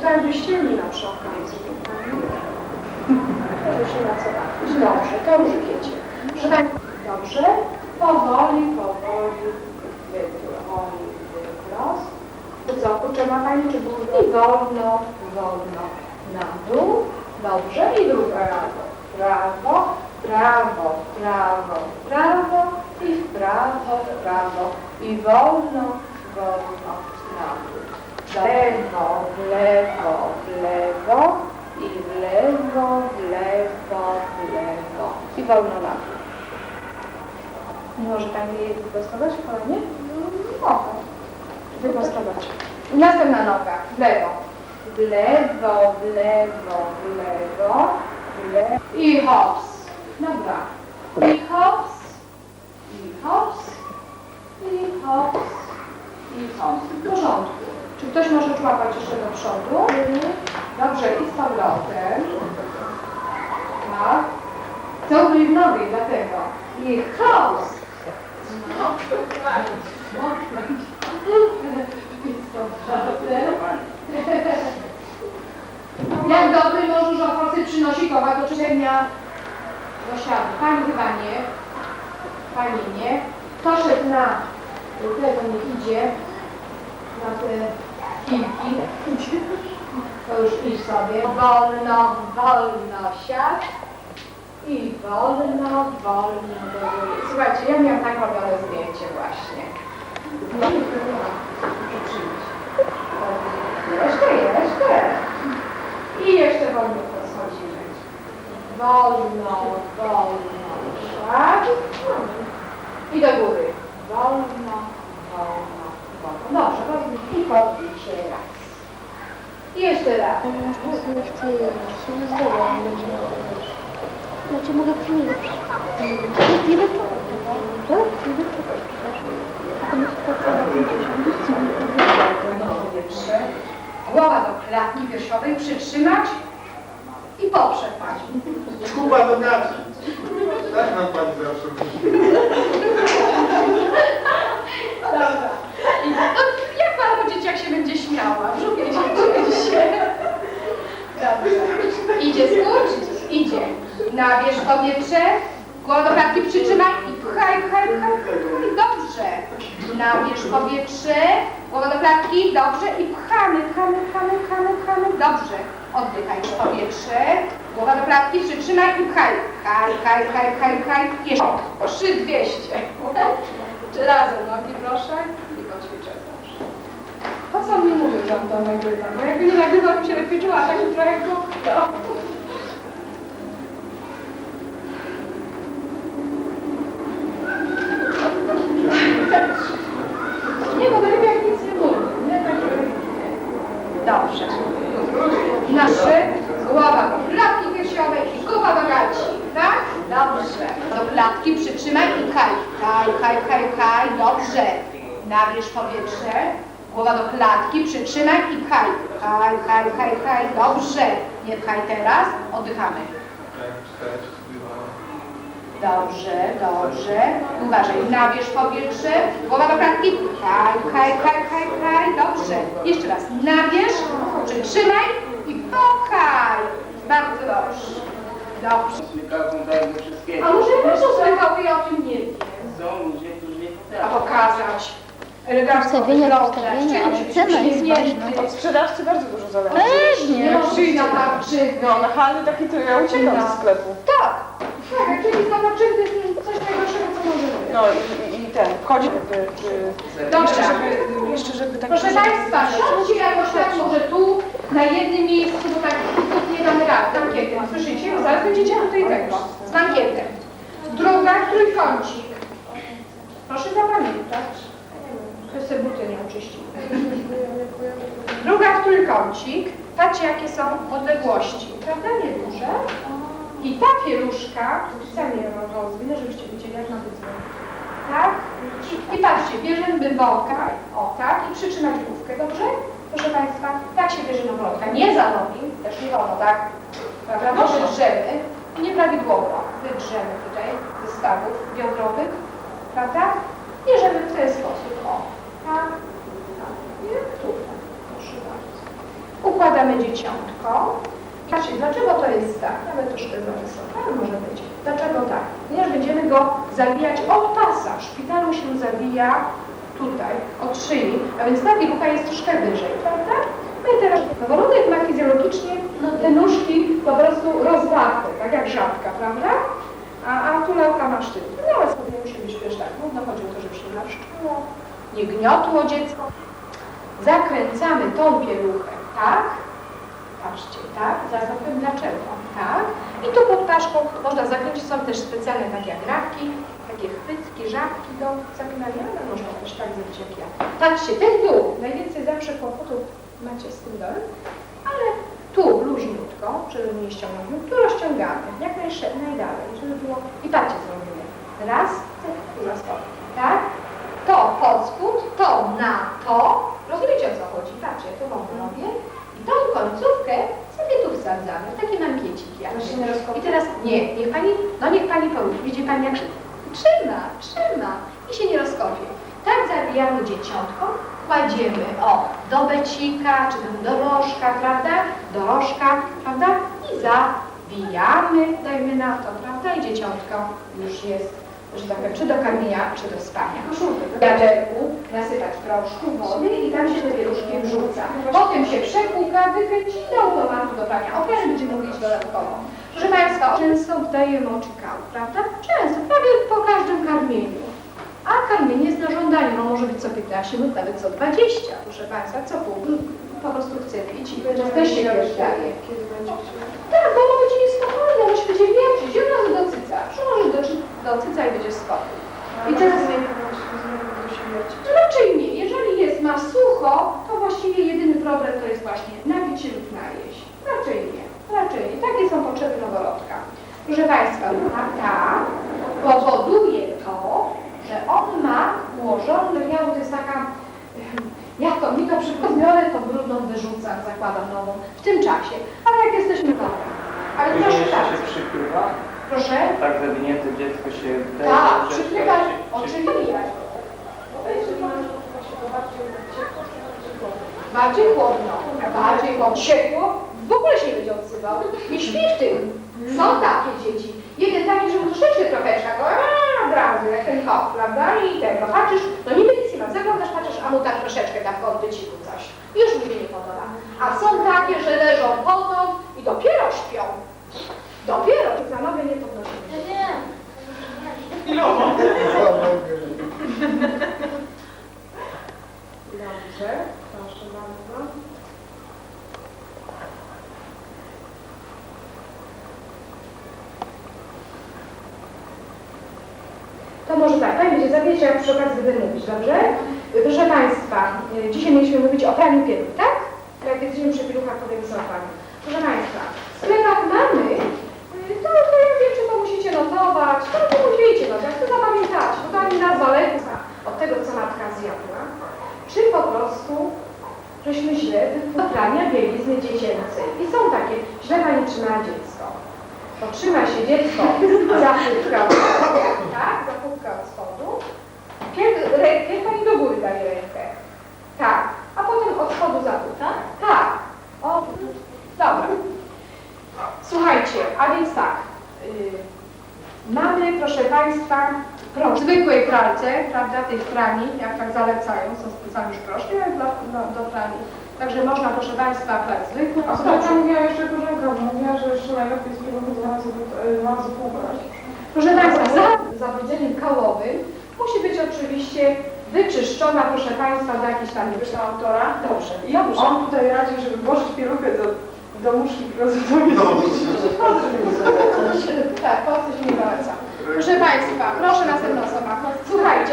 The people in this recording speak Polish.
tutaj wyścielina przy okazji. Może się na co bawić. Dobrze, to już wiecie. Dobrze, powoli, wyprost. Co, czy ma Pani, czy było? I wolno, na dół. Dobrze, i druga prawo, prawo i w prawo i wolno, na dół. W lewo i w lewo i wolno na dół. Może Pani je wyprostować kolanie? Mogę. Wyprostować. Następna noga, w lewo. I hops. Dobra. I hops. W porządku. Czy ktoś może człapać jeszcze do przodu? Dobrze, i z powrotem. Tak. To byli w nogi, dlatego. I hops. Jak dobry mąż owoce przynosi koła do czynienia do siadu. Pani chyba nie. Pani nie. Kto szedł na tego nie idzie. Na te kilki. To już idź sobie. Wolno siad. I wolno do góry. Słuchajcie, ja miałam tak robione zdjęcie właśnie. Jeszcze. I jeszcze wolno schodzimy. Wolno, szag. I do góry. Wolno. Dobrze, i podbicie raz. I jeszcze raz. Znaczy mogę przyjść. Nie Głowa do klatki piersiowej przytrzymać i poprzeć Pani. Kuba do gaci. Tak nam Pani zawsze Dobra. Jak Pan powiedzieć, jak się będzie śmiała? Brzuch się. Dobrze. Idzie skurcz? Idzie. Nabierz powietrze, głowę do klatki przytrzymaj i pchaj. Dobrze. Nabierz powietrze, głowa do klatki, dobrze. I pchamy. Dobrze. Oddychaj powietrze, głowa do klatki, przytrzymaj i pchaj. Pchaj. Jeszcze. 3200. Czy razem nogi proszę i poćwiczę. Po co mi mówię, że on to nagrywa? Bo jakby nie nagrywał, bym się lepiej czuła, taki trochę głupio. Nie, bo lepiej jak nic nie mówi. Nie, tak dobrze. Nasze głowa do klatki piersiowej i głowa do gaci. Tak? Dobrze. Do klatki przytrzymaj i kaj. Dobrze. Nabierz powietrze. Głowa do klatki, przytrzymaj i pchaj. Pchaj. Dobrze. Nie pchaj teraz. Oddychamy. Dobrze. Uważaj. Nabierz powietrze. Głowa do klatki. Pchaj. Dobrze. Jeszcze raz. Nabierz, przytrzymaj i popchaj. Bardzo dobrze. Dobrze. A może ja też usłychał, ja o tym nie wiem. Są ludzie, którzy nie potrafią. A pokazać. Elegancko Ustawienia, ale cena jest ważna. Od sprzedawcy bardzo dużo zależy. Nie przyjdzie tarczywy. No, na hali taki to ja uciekam ze sklepu. Tak, jak czyli na tarczywy to coś najgorszego, co może być. No i ten, wchodzi Dobrze. jeszcze żeby tak... Proszę Państwa, siądźcie jakoś tak może tu, na jednym miejscu, bo tak nie damy rady. Z bankietem, słyszycie? Zaraz będziecie tutaj tego. Z bankietem. Druga, trójkącik. Proszę zapamiętać. To sobie buty nie oczyściły. Druga, trójkącik. Patrzcie, jakie są odległości. Prawda? Nieduże. I ta pieluszka, chcę je rozwinę, żebyście widzieli, jak ma być zrobione. Tak? I patrzcie, bierzemy boka, o tak, i przytrzymać główkę, dobrze? Proszę Państwa, tak się bierze noworodka. Nie za nogi, też nie wolno, tak? Prawda? Bo wydrzemy, nieprawidłowo wydrzemy tutaj ze stawów biodrowych, prawda? Bierzemy w ten sposób, o, tak, tak, i tutaj, proszę bardzo. Układamy wkładamy dzieciątko. Patrzcie, dlaczego to jest tak? Nawet troszkę za wysoko, ale może być. Dlaczego tak? Ponieważ będziemy go zawijać od pasa. W szpitalu się zawija tutaj, od szyi, a więc ta wielucha jest troszkę wyżej, prawda? No i teraz noworodek ma fizjologicznie te nóżki po prostu rozwarte, tak jak żabka, prawda? A tu lalka ma sztylet. No ale sobie musi być też tak, no chodzi o to, żeby się marszczyło, nie gniotło dziecko. Zakręcamy tą pieluchę, tak? Patrzcie, tak? Zaraz powiem dlaczego, tak? I tu pod paszką można zakręcić, są też specjalne takie jak rafki, takie chwytki, żabki do zapinania, ale można też tak zrobić jak ja. Patrzcie, ten dół, najwięcej zawsze kłopotów macie z tym dolem, ale tu luźniutko, żeby nie ściągnąć, tu rozciągamy, jak najdalej, żeby było, i patrzcie zrobimy. Raz, tu zastopię, tak? To pod spód, to na to, rozumiecie o co chodzi? Patrzcie, tu wam robię. I tą końcówkę sobie tu wsadzamy, takie mankieciki. I teraz, niech pani poruszy. Widzi pani jak trzyma i się nie rozkopie. Tak zabijamy dzieciątko, kładziemy, do becika, czy tam do rożka, prawda? Do rożka, prawda? I zawijamy, dajmy na to, prawda? I dzieciątko już jest, że tak powiem, czy do karmienia, czy do spania. W wiaderku nasypać proszku, wody i tam się te wieluszki wrzuca. Potem się przepłuka, wykręci i do automatu do prania. O praniu będziemy mówić dodatkowo. Proszę Państwa, często dajemy oczykał, prawda? Często, prawie po każdym karmieniu. A karmienie jest na żądanie, no może być co 15 minut, nawet co 20. Proszę Państwa, co pół, po prostu chce pić i też się daje. Tak, bo ono będzie niespokojne, ono się będzie wiercić, i od razu do cyca. Przyłożysz do cyca i będzie spokój. I teraz raczej nie. Jeżeli ma sucho, to właściwie jedyny problem to jest właśnie napić się lub najeść. Raczej nie. Takie są potrzeby noworodka. Proszę Państwa, ta powoduje to, że on ma ułożony, to jest taka, mi to przypomnione, to brudną wyrzucam, zakładam nową, w tym czasie. Ale jak jesteśmy dobra. Ale proszę Jeszcze tak. się przykrywa? Proszę? Tak zawinięte dziecko się... Tak, przykrywać, oczywiście. Bardziej chłodno. Ciepło, w ogóle się nie będzie odzywał. Nie śpi w tym. Są takie dzieci. Jeden taki, że mu troszeczkę trocheczka, go od razu, jak ten kot, prawda? I tego. Patrzysz, no niby nic nie ma, zaglądasz, patrzysz, a mu tak troszeczkę tak w odbyciku coś. Już mi się nie podoba. A są takie, że leżą wodą i dopiero śpią. Dopiero. Za nogę nie podnosimy. Dobrze, proszę bardzo. To może tak, Pani będzie zawiedzieć, jak przy okazji będę mówić, dobrze? Proszę Państwa, dzisiaj mieliśmy mówić o praniu pieluch, tak? Jak jesteśmy przy pieluchach, powiemy sobie o praniu. Proszę Państwa, w sklepach mamy, to ja wiem, czy to musicie notować, to wiecie, no, jak to zapamiętać, bo to ani nazwa leku od tego, co matka zjadła, czy po prostu żeśmy źle wypoprania bielizny dziecięcej. I są takie, źle Pani trzymała dziecko. Potrzyma się dziecko za pupkę od spodu, tak? Za pupkę od spodu. Rękę Pani do góry daje rękę. Tak. A potem od spodu za pupkę. Tak. O, dobra. Słuchajcie, a więc tak. Mamy, proszę Państwa, w zwykłej pralce, prawda, tej prani, jak tak zalecają, są specjalne już proszki do prani. Także można, proszę Państwa, prać zwykłą. A to mówiła jeszcze koleżanka, mówiła, że jeszcze najlepiej z tego dwa razy półbrać. Proszę Państwa, za zawodzeniem kałowym musi być oczywiście wyczyszczona, proszę Państwa, do jakiejś tam autora. Dobrze. I on tutaj radzi, żeby włożyć pieluchę do muszki klozetowej. Tak, po co się nie wraca. Proszę Państwa, proszę następna osoba. Słuchajcie,